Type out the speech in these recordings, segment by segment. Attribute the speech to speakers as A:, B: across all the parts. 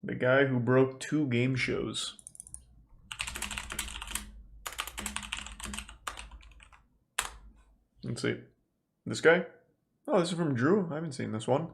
A: The guy who broke 2 game shows. Let's see. This guy? Oh, this is from Drew. I haven't seen this one.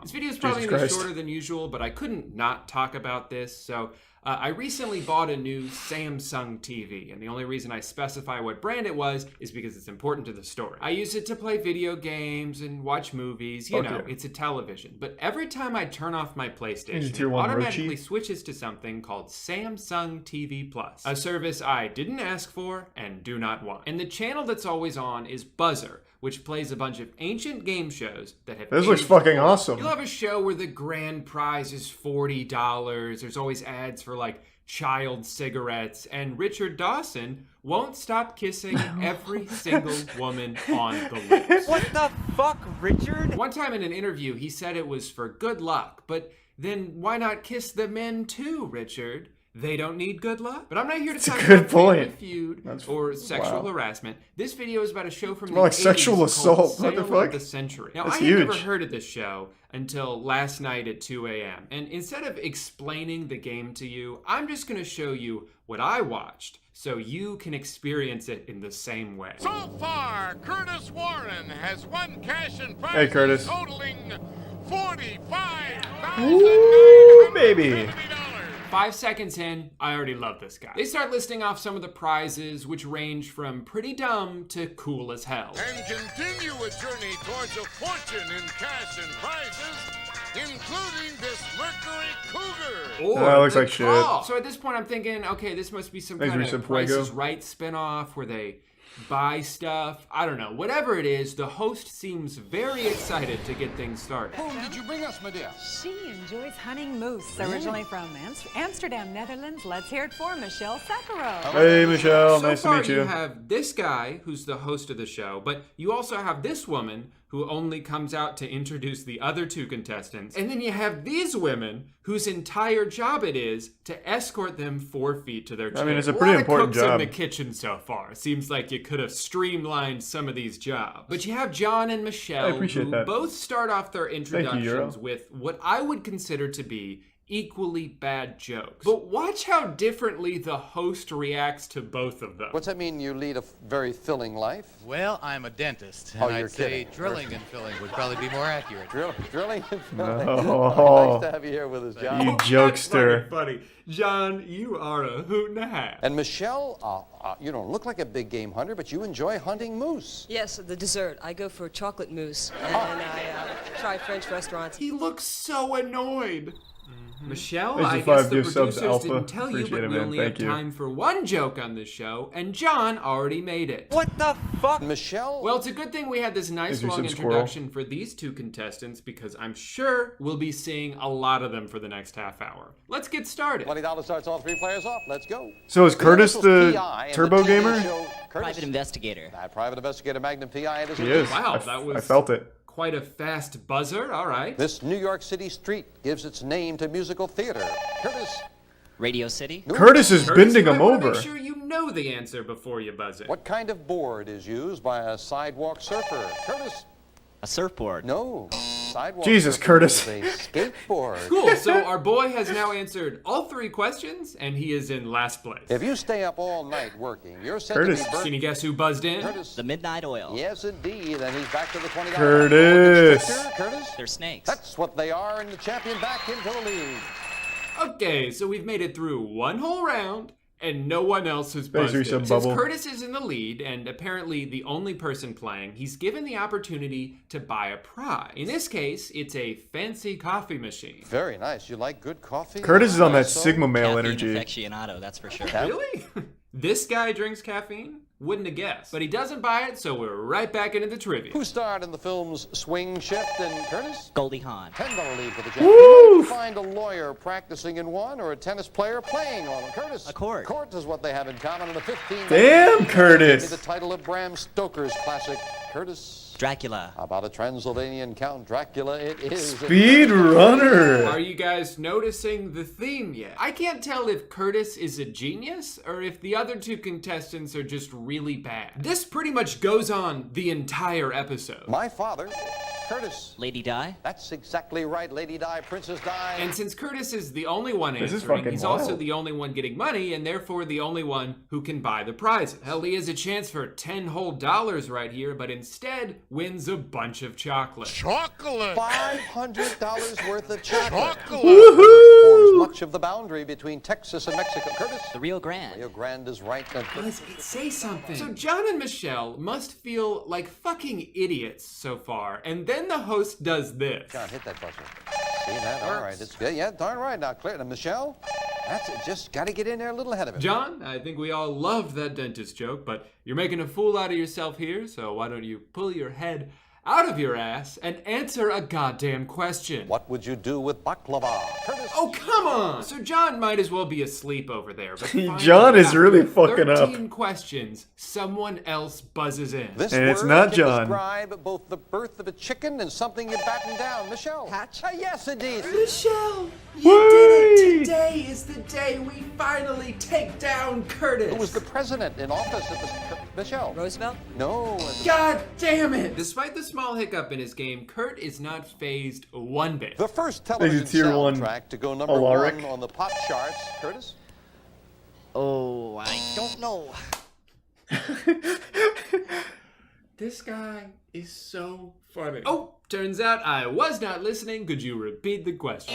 B: This video is probably gonna be shorter than usual, but I couldn't not talk about this. So I recently bought a new Samsung TV, and the only reason I specify what brand it was is because it's important to the story. I use it to play video games and watch movies. You know, it's a television. But every time I turn off my PlayStation, it automatically switches to something called Samsung TV Plus, a service I didn't ask for and do not want. And the channel that's always on is Buzzer, which plays a bunch of ancient game shows that have.
A: This looks fucking awesome.
B: You'll have a show where the grand prize is $40. There's always ads for like child cigarettes, and Richard Dawson won't stop kissing every single woman on the lips.
C: What the fuck, Richard?
B: One time in an interview, he said it was for good luck, but then why not kiss the men too, Richard? They don't need good luck. But I'm not here to talk about Family Feud or sexual harassment. This video is about a show from the 80s
A: sexual assault. What the fuck?
B: Of the century. Now,
A: That's
B: I had
A: huge.
B: never heard of this show until last night at 2 a.m. And instead of explaining the game to you, I'm just going to show you what I watched so you can experience it in the same way.
D: So far, Curtis Warren has won cash and prizes totaling $45,950.
A: Ooh, baby.
B: 5 seconds in, I already love this guy. They start listing off some of the prizes, which range from pretty dumb to cool as hell.
D: And continue a journey towards a fortune in cash and prizes, including this Mercury Cougar.
A: That looks like shit.
B: So at this point, I'm thinking, okay, this must be some kind of Price is Right spinoff where they buy stuff. I don't know. Whatever it is, the host seems very excited to get things started.
D: Whom did you bring us, my dear?
E: She enjoys hunting moose, originally from Amsterdam, Netherlands. Let's hear it for Michelle Sakharov.
A: Hey, Michelle. Nice to meet you.
B: So far, you have this guy, who's the host of the show, but you also have this woman, who only comes out to introduce the other 2 contestants. And then you have these women, whose entire job it is to escort them 4 feet to their chair.
A: I mean, it's a pretty important job.
B: A lot of cooks in the kitchen so far. Seems like you could have streamlined some of these jobs. But you have John and Michelle, who both start off their introductions with what I would consider to be equally bad jokes. But watch how differently the host reacts to both of them.
F: What's that mean, you lead a very filling life?
G: Well, I'm a dentist, and I'd say drilling and filling would probably be more accurate.
F: Drilling and filling.
A: Oh.
F: Nice to have you here with us, John.
A: You jokester.
B: Funny. John, you are a hoot and a half.
F: And Michelle, you don't look like a big game hunter, but you enjoy hunting moose.
H: Yes, the dessert. I go for chocolate mousse, and I try French restaurants.
B: He looks so annoyed. Michelle,
A: There's
B: I
A: the
B: guess
A: 5
B: the
A: gift subs,
B: producers
A: Alpha.
B: didn't tell you,
A: Appreciate
B: but
A: it,
B: we
A: man.
B: only have
A: Thank you.
B: time for 1 joke on this show, and John already made it.
C: What the fuck?
F: Michelle?
B: Well, it's a good thing we had this nice long introduction for these 2 contestants, because I'm sure we'll be seeing a lot of them for the next half hour. Let's get started.
F: $20 starts all 3 players off. Let's go.
A: So is Curtis the turbo gamer?
I: Private investigator.
F: Private investigator, Magnum PI.
A: He is.
B: Wow, that was...
A: I felt it.
B: Quite a fast buzzer, all right.
F: This New York City street gives its name to musical theater. Curtis.
I: Radio City.
A: Curtis is bending him over.
B: Make sure you know the answer before you buzz it.
F: What kind of board is used by a sidewalk surfer? Curtis.
I: A surfboard.
F: No. Sidewalk
A: Jesus,
F: surfer
A: Curtis.
F: is a skateboard.
B: Cool, so our boy has now answered all 3 questions, and he is in last place.
F: If you stay up all night working, you're said
A: Curtis.
F: to be burnt.
B: Can you guess who buzzed in?
F: Curtis.
I: The Midnight Oil.
F: Yes, indeed. And he's back to the $20.
A: Curtis.
F: Curtis.
I: They're snakes.
F: That's what they are, and the champion back into the league.
B: Okay, so we've made it through 1 whole round, and no one else has buzzed in. Since Curtis is in the lead, and apparently the only person playing, he's given the opportunity to buy a prize. In this case, it's a fancy coffee machine.
F: Very nice. You like good coffee?
A: Curtis is on that Sigma male energy.
I: Aficionado, that's for sure.
B: Really? This guy drinks caffeine? Wouldn't have guessed. But he doesn't buy it, so we're right back into the trivia.
F: Who starred in the films Swing Shift and Curtis?
I: Goldie Hawn.
F: $10 lead for the champion. You might find a lawyer practicing in one or a tennis player playing on Curtis.
I: A court.
F: Court is what they have in common in the 15.
A: Damn, Curtis.
F: The title of Bram Stoker's classic, Curtis.
I: Dracula.
F: About a Transylvanian Count Dracula, it is.
A: Speed Runner.
B: Are you guys noticing the theme yet? I can't tell if Curtis is a genius or if the other 2 contestants are just really bad. This pretty much goes on the entire episode.
F: My father Curtis.
I: Lady Di.
F: That's exactly right. Lady Di, Princess Di.
B: And since Curtis is the only one
A: This is
B: answering,
A: fucking
B: he's
A: wild.
B: also the only one getting money, and therefore the only one who can buy the prizes. Hell, he has a chance for $10 whole right here, but instead wins a bunch of chocolate.
D: Chocolate.
F: $500 worth of chocolate.
D: Chocolate.
F: Forms much of the boundary between Texas and Mexico. Curtis.
I: The Rio Grande.
F: Rio Grande is right.
B: Buzz, say something. So John and Michelle must feel like fucking idiots so far, and then the host does this.
F: John, hit that buzzer. See that? All right, it's good. Yeah, darn right. Now, clear. Now, Michelle, that's it. Just got to get in there a little ahead of it.
B: John, I think we all loved that dentist joke, but you're making a fool out of yourself here, so why don't you pull your head out of your ass and answer a goddamn question.
F: What would you do with baklava? Curtis.
B: Oh, come on! So John might as well be asleep over there. But finally,
A: John is
B: after
A: really fucking up.
B: 13 questions, someone else buzzes in.
F: This
A: And it's
F: word
A: not
F: can
A: John.
F: describe both the birth of a chicken and something you batten down. Michelle.
H: Hatch?
F: Yes, indeed.
B: Michelle, you
A: Whee!
B: did it! Today is the day we finally take down Curtis.
F: Who was the president in office at the... Michelle.
H: Roosevelt?
F: No.
B: God damn it! Despite the small hiccup in his game, Kurt is not phased one bit.
F: The first television
A: tier one
F: soundtrack to go number
A: Alaric.
F: 1 on the pop charts. Curtis?
I: Oh, I don't know.
B: This guy is so funny. Oh, turns out I was not listening. Could you repeat the question?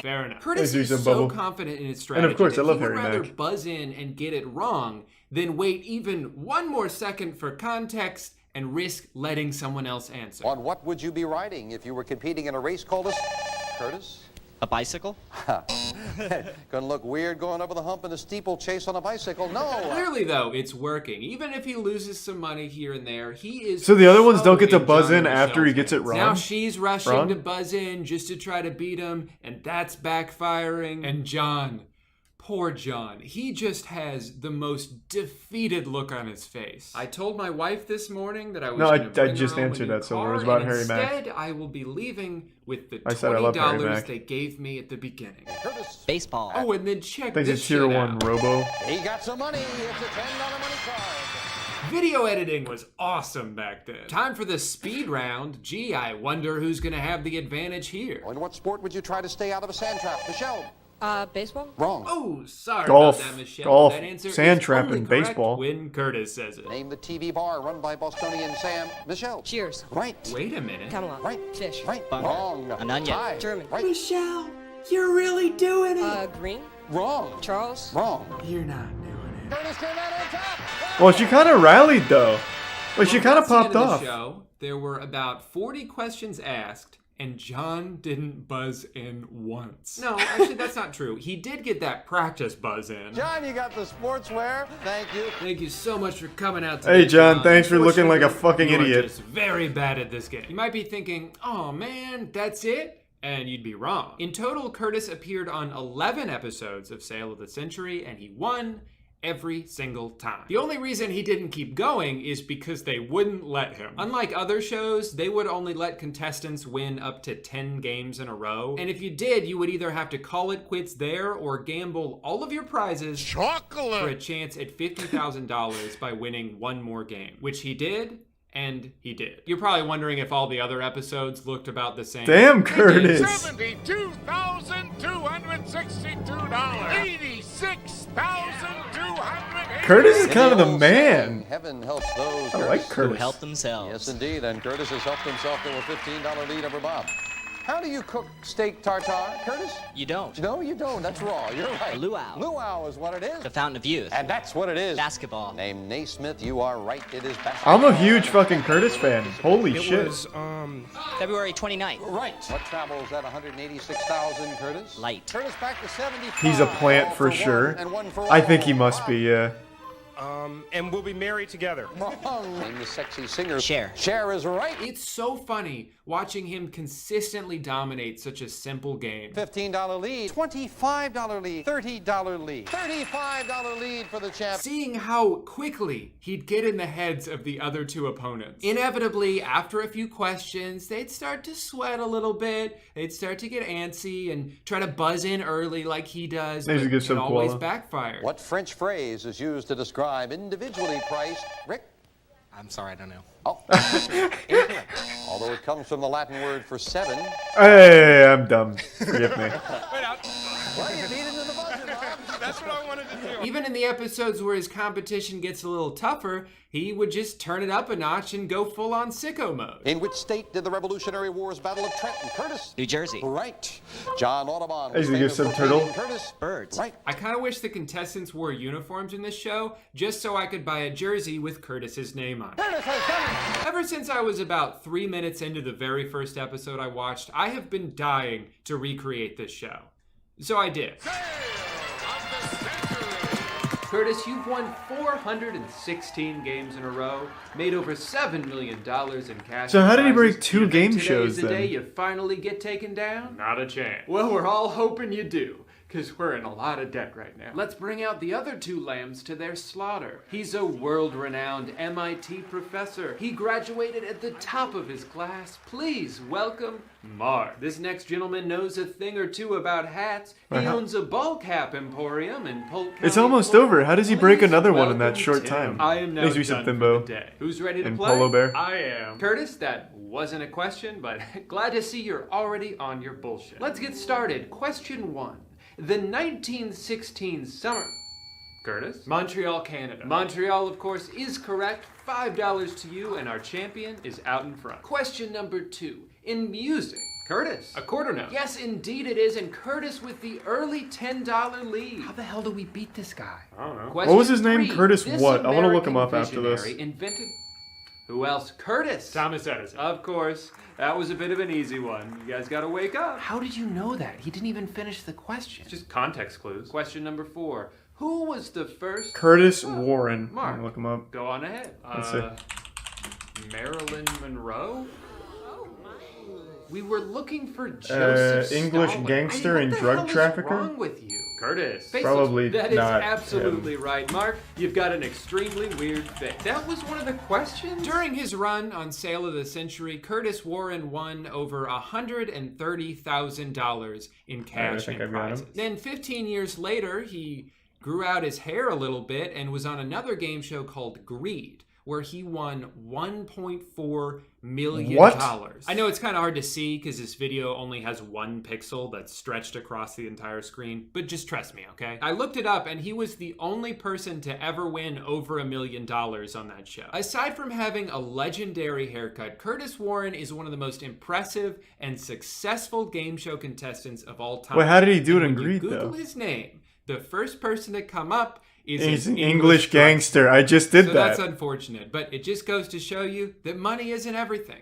B: Fair enough. Curtis
A: Let's do
B: is
A: some
B: so
A: bubble.
B: confident in his strategy
A: And of course, I
B: that
A: love
B: he would
A: Harry
B: rather
A: Mack.
B: buzz in and get it wrong than wait even one more second for context and risk letting someone else answer.
F: On what would you be riding if you were competing in a race called a... Curtis?
I: A bicycle?
F: Gonna look weird going over the hump in a steeplechase on a bicycle. No.
B: Clearly, though, it's working. Even if he loses some money here and there, he is.
A: So the other ones
B: so
A: don't get to
B: in
A: buzz
B: John
A: in
B: and
A: after he
B: Michelle's
A: gets it
B: hands.
A: wrong?
B: Now she's rushing
A: Wrong?
B: to buzz in just to try to beat him, and that's backfiring. And John, poor John, he just has the most defeated look on his face. I told my wife this morning that I was
A: No, I
B: going to bring
A: just
B: her home
A: answered
B: a new
A: that, so it
B: car,
A: was about
B: and
A: Harry Mack.
B: Instead, I will be leaving with the
A: I said I love Harry
B: $20
A: Mack.
B: they gave me at the beginning.
F: Curtis?
I: Baseball.
B: Oh, and then check
A: Thanks
B: this
A: to tier
B: shit
A: 1
B: out.
A: Robo.
F: He got some money. It's a $10 money card.
B: Video editing was awesome back then. Time for the speed round. Gee, I wonder who's gonna have the advantage here.
F: In what sport would you try to stay out of a sand trap? Michelle?
H: Baseball?
F: Wrong.
B: Oh, sorry
A: Golf.
B: about that, Michelle.
A: Golf.
B: That answer
A: Sand
B: is
A: trap
B: only
A: and
B: correct
A: baseball.
B: when Curtis says it.
F: Name the TV bar run by Bostonian Sam. Michelle?
H: Cheers.
F: Right.
B: Wait a minute.
H: Camelot.
F: Right.
H: Fish.
F: Right.
I: Bunker.
F: Wrong.
I: An onion.
F: Tie.
H: German.
F: Right.
B: Michelle, you're really doing it.
H: Green.
F: Wrong.
H: Charles.
F: Wrong.
B: You're not doing it.
F: Curtis came out on top.
A: Well, she kind of rallied, though. Like, she kind of
B: Towards the end
A: popped
B: the
A: off.
B: Show, there were about 40 questions asked, and John didn't buzz in once. No, actually, that's not true. He did get that practice buzz in.
F: John, you got the sportswear. Thank you.
B: Thank you so much for coming out today.
A: Hey, John, thanks for looking like a fucking
B: You're
A: idiot.
B: just very bad at this game. You might be thinking, oh man, that's it? And you'd be wrong. In total, Curtis appeared on 11 episodes of Sale of the Century, and he won every single time. The only reason he didn't keep going is because they wouldn't let him. Unlike other shows, they would only let contestants win up to 10 games in a row. And if you did, you would either have to call it quits there or gamble all of your prizes for a
D: Chocolate.
B: chance at $50,000 by winning one more game, which he did. And he did. You're probably wondering if all the other episodes looked about the same.
A: Damn, Curtis.
D: $72,262. $86,280.
A: Curtis is kind of the
F: old
A: man.
F: saying, Heaven helps those.
A: I like
F: Curtis.
I: Who
A: Curtis.
I: help themselves.
F: Yes, indeed. And Curtis has helped himself to a $15 lead over Bob. How do you cook steak tartare, Curtis?
I: You don't.
F: No, you don't. That's raw. You're right.
I: Luau.
F: Luau is what it is.
I: The fountain of youth.
F: And that's what it is.
I: Basketball.
F: Name Naismith. You are right. It is basketball.
A: I'm a huge fucking Curtis fan. Holy
C: It
A: shit.
C: was,
I: February 29th.
F: Right. What travels at 186,000, Curtis?
I: Light.
F: Curtis back to 75.
A: He's a plant
F: All
A: for
F: one
A: sure.
F: and one for
A: I think
F: all.
A: he must be, yeah.
C: and we'll be married together.
F: Wrong. Name the sexy singer.
I: Cher.
F: Cher is right.
B: It's so funny watching him consistently dominate such a simple game.
F: $15 lead, $25 lead, $30 lead, $35 lead for the champ.
B: Seeing how quickly he'd get in the heads of the other two opponents. Inevitably, after a few questions, they'd start to sweat a little bit. They'd start to get antsy and try to buzz in early like he does,
A: There's a
B: but
A: good
B: it always
A: subkoala.
B: backfired.
F: What French phrase is used to describe individually priced, Rick?
C: I'm sorry, I don't know.
F: Oh, incorrect. Although it comes from the Latin word for 7.
A: Hey, I'm dumb. Forgive me.
F: Well, you beat it to the buzzer, Bob.
C: That's what I wanted to do.
B: Even in the episodes where his competition gets a little tougher, he would just turn it up a notch and go full-on sicko mode.
F: In which state did the Revolutionary Wars Battle of Trenton? Curtis?
I: New Jersey.
F: Right. John Audubon.
A: Hey,
F: was
A: so you give
F: famous
A: some
F: for
A: turtle?
F: painting Curtis?
I: Birds.
F: Right.
B: I kind of wish the contestants wore uniforms in this show, just so I could buy a jersey with Curtis's name on it. Ever since I was about 3 minutes into the very first episode I watched, I have been dying to recreate this show. So I did. Curtis, you've won 416 games in a row, made over $7 million in cash.
A: So how did he
B: prizes.
A: break 2
B: You think
A: game
B: today's
A: shows
B: the
A: then?
B: day you finally get taken down? Not a chance. Well, we're all hoping you do, because we're in a lot of debt right now. Let's bring out the other 2 lambs to their slaughter. He's a world-renowned MIT professor. He graduated at the top of his class. Please welcome Mark. This next gentleman knows a thing or two about hats. He owns a bulk cap emporium in Polk County.
A: It's almost
B: Florida.
A: over. How does he break
B: Please
A: another one in that
B: welcome
A: short
B: Tim.
A: time?
B: I am now
A: Thanks, Reese
B: done
A: and
B: for
A: Thimbo.
B: the day. Who's ready to
A: And
B: play?
A: Polo Bear.
B: I am. Curtis, that wasn't a question, but glad to see you're already on your bullshit. Let's get started. Question 1. The 1916 summer... Curtis? Montreal, Canada. Montreal, of course, is correct. $5 to you, and our champion is out in front. Question number 2. In music... Curtis. A quarter note. Yes, indeed it is, and Curtis with the early $10 lead. How the hell do we beat this guy? I don't know.
A: What was his name?
B: 3.
A: Curtis
B: This
A: what? I want to look him up
B: American
A: after this.
B: visionary invented... Who else? Curtis. Thomas Edison. Of course. That was a bit of an easy one. You guys gotta wake up. How did you know that? He didn't even finish the question. It's just context clues. Question number 4. Who was the first...
A: Curtis Warren.
B: Mark.
A: I'm gonna look him up.
B: Go on ahead.
A: Let's see.
B: Marilyn Monroe? We were looking for Joseph
A: English
B: Stalin.
A: gangster
B: I mean,
A: and
B: what the
A: drug
B: hell is
A: trafficker?
B: wrong with you? Curtis.
A: Probably
B: That is
A: not
B: absolutely right, Mark. You've got an extremely weird fit. That was one of the questions? During his run on Sale of the Century, Curtis Warren won over $130,000 in cash
A: think
B: and
A: I've got him.
B: prizes. Then 15 years later, he grew out his hair a little bit and was on another game show called Greed, where he won $1.4 million.
A: What?
B: I know it's kind of hard to see because this video only has 1 pixel that's stretched across the entire screen, but just trust me, okay? I looked it up and he was the only person to ever win over $1 million on that show. Aside from having a legendary haircut, Curtis Warren is one of the most impressive and successful game show contestants of all time.
A: Wait, how did he do it
B: And
A: in
B: when
A: Greed,
B: you Google
A: though?
B: his name, the first person to come up is
A: He's
B: an
A: an English
B: drug
A: gangster. I just did
B: so
A: that.
B: that's unfortunate, but it just goes to show you that money isn't everything.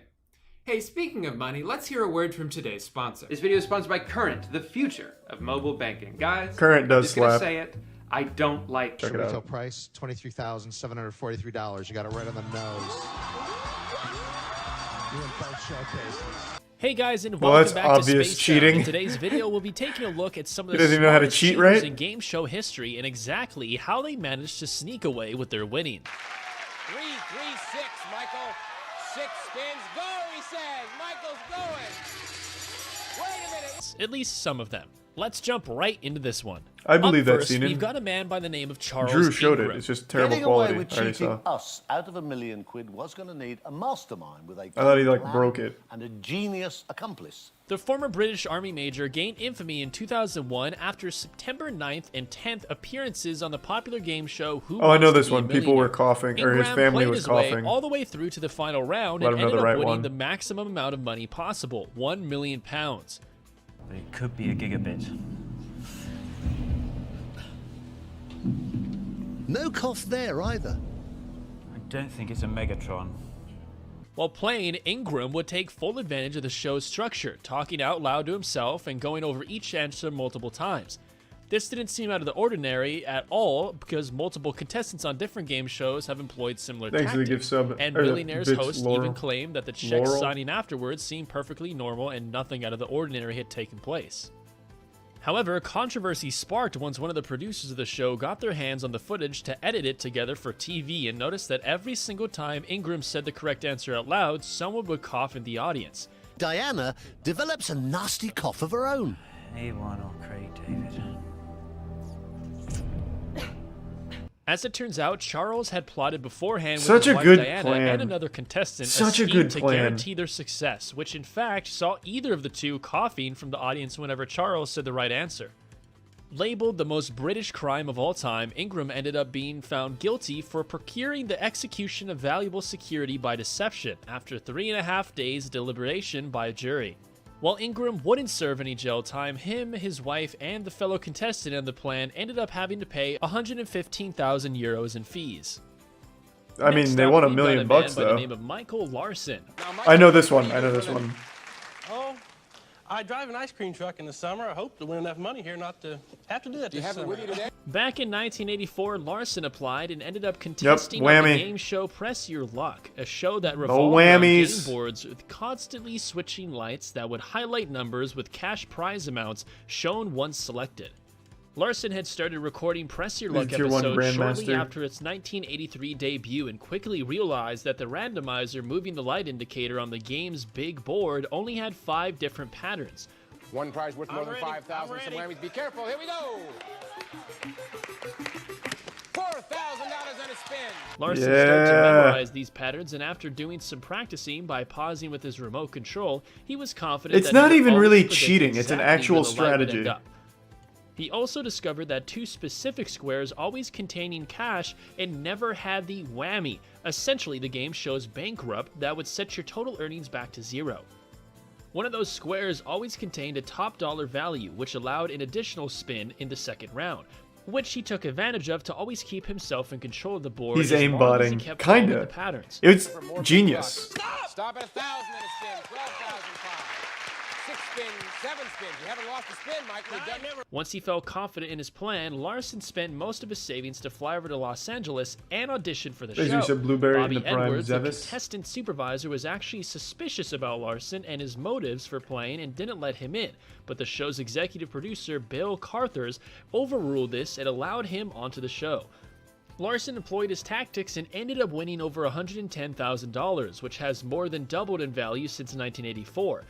B: Hey, speaking of money, let's hear a word from today's sponsor. This video is sponsored by Current, the future of mobile banking. Guys,
A: Current does
B: I'm just gonna
A: slap.
B: say it. I don't like
A: Check it
J: Retail
A: out.
J: price $23,743. You got it right on the nose. You in both showcases.
K: Hey guys, and
A: Well,
K: welcome
A: that's
K: back
A: obvious
K: to Space
A: cheating.
K: In today's video, we'll be taking a look at some of
A: He
K: the
A: doesn't even know how to
K: smartest
A: cheat,
K: cheaters
A: right?
K: in game show history and exactly how they managed to sneak away with their winning.
C: 3-3-6, Michael. 6 spins. Go, he says. Michael's going. Wait a minute.
K: At least some of them. Let's jump right into this one.
A: I believe
K: Up
A: that
K: first,
A: scene.
K: we've got a man by the name of Charles
A: Drew showed it.
K: Ingram.
A: It's just terrible
L: Getting
A: quality.
L: away with
A: I already
L: cheating
A: saw.
L: us out of £1 million was going to need a mastermind with a
A: I thought he like
L: plan
A: broke it.
L: and a genius accomplice.
K: The former British Army major gained infamy in 2001 after September 9th and 10th appearances on the popular game show Who
A: Oh, I know
K: Wants to
A: this
K: Be a
A: one. People
K: Millionaire.
A: were coughing, or his
K: Ingram
A: family
K: played
A: was
K: his way
A: coughing.
K: all the way through to the final round
A: Let
K: and
A: him know
K: ended
A: the
K: up
A: right
K: winning
A: one.
K: the maximum amount of money possible, £1 million.
M: But it could be a gigabit.
L: No cost there either.
M: I don't think it's a Megatron.
K: While playing, Ingram would take full advantage of the show's structure, talking out loud to himself and going over each answer multiple times. This didn't seem out of the ordinary at all because multiple contestants on different game shows have employed similar
A: Thanks for the
K: tactics.
A: gift sub.
K: And
A: or
K: Billionaire's
A: bits,
K: host
A: Laurel.
K: even claimed that the checks
A: Laurel.
K: signing afterwards seemed perfectly normal and nothing out of the ordinary had taken place. However, controversy sparked once one of the producers of the show got their hands on the footage to edit it together for TV and noticed that every single time Ingram said the correct answer out loud, someone would cough in the audience.
L: Diana develops a nasty cough of her own.
M: A1 or Craig, David.
K: As it turns out, Charles had plotted beforehand with
A: Such
K: his
A: a
K: wife
A: good
K: Diana
A: plan.
K: and another contestant
A: Such a
K: scheme
A: good
K: to
A: plan.
K: guarantee their success, which in fact saw either of the two coughing from the audience whenever Charles said the right answer. Labeled the most British crime of all time, Ingram ended up being found guilty for procuring the execution of valuable security by deception after 3.5 days deliberation by a jury. While Ingram wouldn't serve any jail time, him, his wife, and the fellow contestant on the plan ended up having to pay 115,000 euros in fees.
A: I mean, they won $1 million bucks
K: by the
A: though.
K: name of Michael Larson.
A: I know this one. I know this one.
N: Oh, I drive an ice cream truck in the summer. I hope to win enough money here not to have to do that this summer.
K: Back in 1984, Larson applied and ended up contesting on the game show Press Your Luck, a show that revolved around game boards with constantly switching lights that would highlight numbers with cash prize amounts shown once selected. Larson had started recording Press Your Luck episodes shortly after its 1983 debut and quickly realized that the randomizer moving the light indicator on the game's big board only had 5 different patterns.
C: One prize worth more than 5,000. Some whammies. Be careful. Here we go. $4,000 on a spin.
K: Larson started to memorize these patterns, and after doing some practicing by pausing with his remote control, he was confident
A: It's
K: that
A: not
K: he would
A: even
K: always
A: really
K: predict
A: cheating, it's an
K: exactly
A: actual
K: where the light would end
A: strategy.
K: up. He also discovered that 2 specific squares always containing cash and never had the whammy, essentially the game show's bankrupt that would set your total earnings back to 0. One of those squares always contained a top dollar value, which allowed an additional spin in the second round, which he took advantage of to always keep himself in control of the board.
A: He's
K: as long as he
A: aimbotting.
K: kept following
A: Kinda.
K: the patterns.
A: It's genius.
C: Stop at 1,000 and a spin. 12,005. 6 spins, 7 spins. You haven't lost a spin, Michael. You've done never.
K: Once he felt confident in his plan, Larson spent most of his savings to fly over to Los Angeles and audition for the
A: Thanks,
K: show.
A: you said Blueberry
K: Bobby
A: and the Prime
K: Edwards, the
A: Zevis.
K: contestant supervisor, was actually suspicious about Larson and his motives for playing and didn't let him in, but the show's executive producer, Bill Carthers, overruled this and allowed him onto the show. Larson employed his tactics and ended up winning over $110,000, which has more than doubled in value since 1984.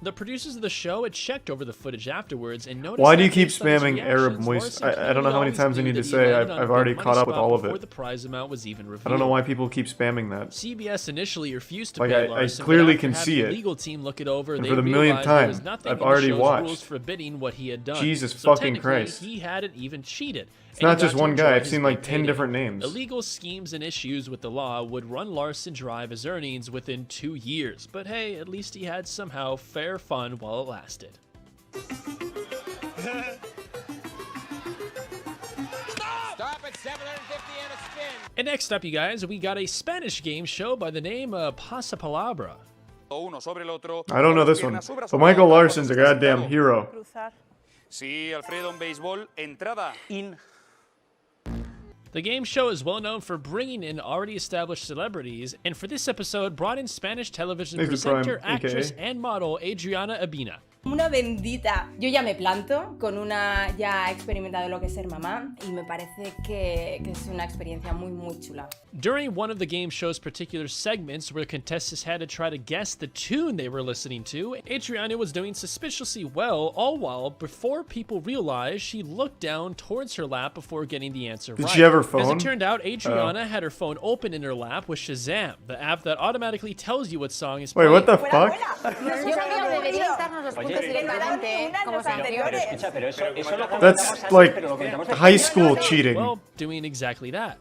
K: The producers of the show had checked over the footage afterwards and noticed.
A: Why do you
K: that
A: keep
K: based on his
A: spamming Arab
K: reactions,
A: moist?
K: Larson
A: I don't know how many
K: always
A: times I
K: knew
A: need to
K: that he
A: say
K: landed on
A: I've
K: a
A: already
K: big
A: caught
K: money
A: up with
K: spot
A: all of
K: before
A: it.
K: the prize amount was even revealed.
A: I don't know why people keep spamming that.
K: CBS initially refused to
A: Like,
K: pay
A: I
K: Larson,
A: clearly
K: but after
A: can
K: having
A: see
K: the
A: it.
K: legal team look it over,
A: And
K: they
A: for the millionth
K: realized there was
A: time,
K: nothing
A: I've
K: in
A: already
K: the show's
A: watched.
K: rules forbidding what he had done.
A: Jesus
K: so
A: fucking
K: technically,
A: Christ.
K: he hadn't even cheated.
A: It's
K: and he
A: not just
K: got to
A: one guy.
K: enjoy
A: I've
K: his
A: seen like
K: big
A: 10
K: payday.
A: different names.
K: Illegal schemes and issues with the law would run Larson dry of his earnings within 2 years, but hey, at least he had somehow fair fun while it lasted.
C: Stop at 750 and a spin.
K: And next up, you guys, we got a Spanish game show by the name of Pasapalabra.
A: I don't know this one. But Michael Larson's a goddamn hero.
O: Sí, Alfredo, en béisbol, entrada.
K: The game show is well known for bringing in already established celebrities, and for this episode brought in Spanish television
A: Thanks for
K: presenter,
A: Prime,
K: actress,
A: AKA.
K: and model Adriana Abina.
P: Una bendita. Yo ya me planto con una ya experimentado lo que es ser mamá y me parece que es una experiencia muy muy chula.
K: During one of the game show's particular segments where contestants had to try to guess the tune they were listening to, Adriana was doing suspiciously well, all while before people realized she looked down towards her lap before getting the answer right.
A: Did she have her
K: As
A: phone?
K: it turned out, Adriana had her phone open in her lap with Shazam, the app that automatically tells you what song is
A: Wait,
K: playing.
A: what the fuck? That's like high school cheating.
K: Well, doing exactly that.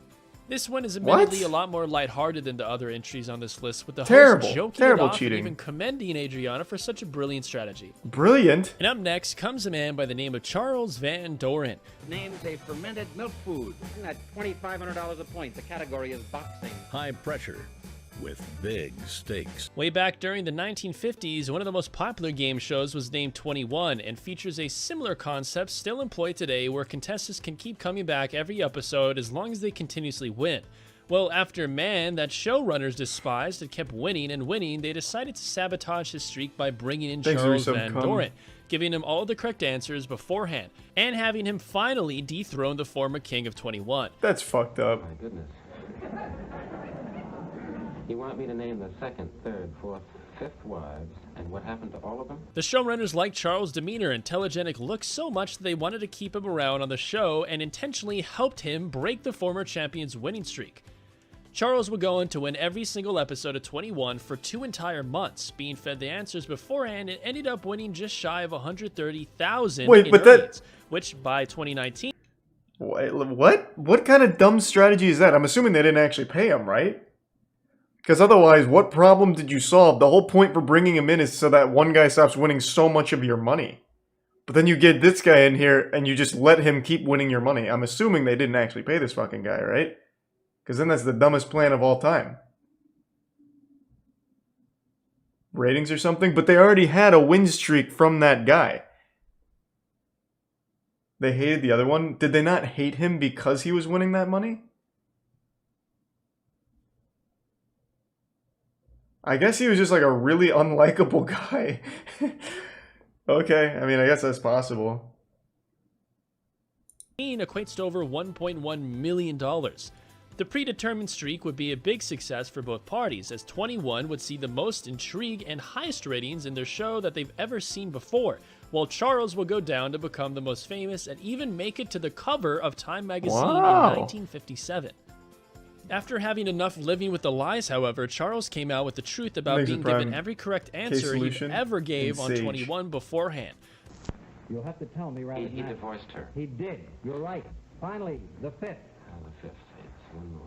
K: This one is admittedly a lot more lighthearted than the other entries on this list, with the host joking it off
A: cheating.
K: and even commending Adriana for such a brilliant strategy.
A: Brilliant.
K: And up next comes a man by the name of Charles Van Doren.
Q: Named a fermented milk food. Isn't that $2,500 a point? The category is boxing.
L: High pressure with big stakes.
K: Way back during the 1950s, one of the most popular game shows was named 21 and features a similar concept still employed today where contestants can keep coming back every episode as long as they continuously win. Well, after Man, that showrunners despised, had kept winning and winning, they decided to sabotage his streak by bringing in
A: Thanks,
K: Charles
A: Russo,
K: Van
A: come.
K: Doren, giving him all the correct answers beforehand, and having him finally dethrone the former king of 21.
A: That's fucked up.
Q: My goodness. You want me to name the second, third, fourth, 5 wives, and what happened to all of them?
K: The showrunners liked Charles' demeanor and telegenic look so much that they wanted to keep him around on the show and intentionally helped him break the former champion's winning streak. Charles would go on to win every single episode of 21 for 2 entire months, being fed the answers beforehand and ended up winning just shy of $130,000 in earnings, which by 2019...
A: Wait, what? What kind of dumb strategy is that? I'm assuming they didn't actually pay him, right? Because otherwise, what problem did you solve? The whole point for bringing him in is so that one guy stops winning so much of your money. But then you get this guy in here and you just let him keep winning your money. I'm assuming they didn't actually pay this fucking guy, right? Because then that's the dumbest plan of all time. Ratings or something? But they already had a win streak from that guy. They hated the other one? Did they not hate him because he was winning that money? I guess he was just like a really unlikable guy. Okay, I mean, I guess that's possible.
K: Equates to over $1.1 million. The predetermined streak would be a big success for both parties, as 21 would see the most intrigue and highest ratings in their show that they've ever seen before, while Charles will go down to become the most famous and even make it to the cover of Time magazine in 1957. After having enough living with the lies, however, Charles came out with the truth about being given every correct answer he ever gave on 21 beforehand.
Q: You'll have to tell me right now. He divorced her. He did. You're right. Finally, the 5th. The 5th. It's one more.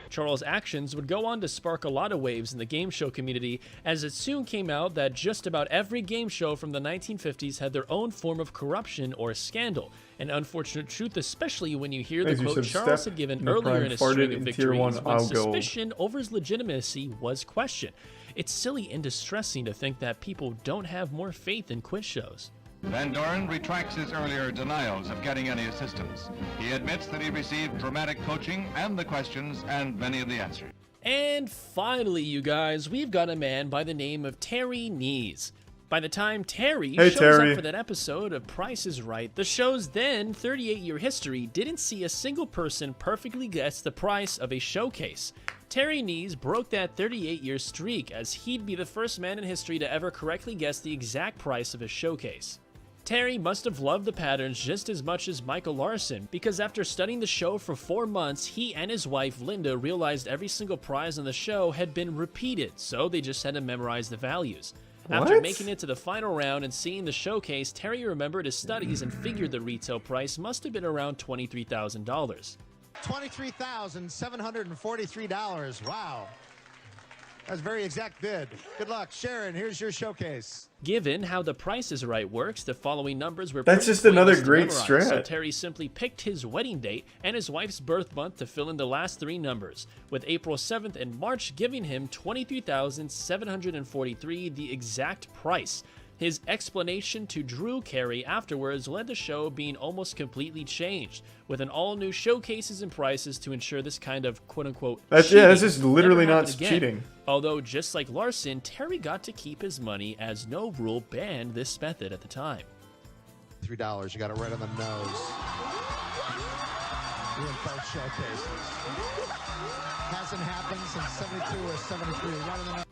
K: Charles' actions would go on to spark a lot of waves in the game show community, as it soon came out that just about every game show from the 1950s had their own form of corruption or scandal. An unfortunate truth, especially when you hear the quote Charles had given earlier in a string of victories when suspicion over his legitimacy was questioned. It's silly and distressing to think that people don't have more faith in quiz shows.
R: Van Doren retracts his earlier denials of getting any assistance. He admits that he received dramatic coaching and the questions and many of the answers.
K: And finally, you guys, we've got a man by the name of Terry Nees. By the time Terry shows up for that episode of Price is Right, the show's then 38-year history didn't see a single person perfectly guess the price of a showcase. Terry Nees broke that 38-year streak, as he'd be the first man in history to ever correctly guess the exact price of a showcase. Terry must have loved the patterns just as much as Michael Larson, because after studying the show for 4 months, he and his wife Linda realized every single prize on the show had been repeated, so they just had to memorize the values. After making it to the final round and seeing the showcase, Terry remembered his studies and figured the retail price must have been around $23,000.
J: $23,743. Wow. That's a very exact bid. Good luck. Sharon, here's your showcase.
K: Given how the Price is Right works, the following numbers were
A: That's just another great strat.
K: So Terry simply picked his wedding date and his wife's birth month to fill in the last 3 numbers, with April 7th and March giving him $23,743, the exact price. His explanation to Drew Carey afterwards led the show being almost completely changed, with an all-new showcases and prices to ensure this kind of quote-unquote
A: that's just literally not cheating.
K: Although, just like Larson, Terry got to keep his money, as no rule banned this method at the time.
J: $3, you got it right on the nose. You win both showcases. Hasn't happened since 72 or 73, right on the nose.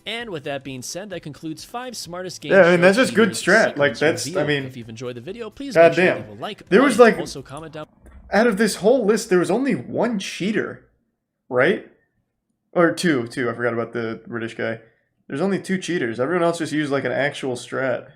K: And with that being said, that concludes 5 smartest games.
A: Yeah, I mean, that's just good strat. Like, that's, I mean,
K: if you've enjoyed the video, please make sure to leave a like.
A: There was like,
K: also comment down.
A: Out of this whole list, there was only 1 cheater, right? Or 2, I forgot about the British guy. There's only 2 cheaters. Everyone else just used like an actual strat.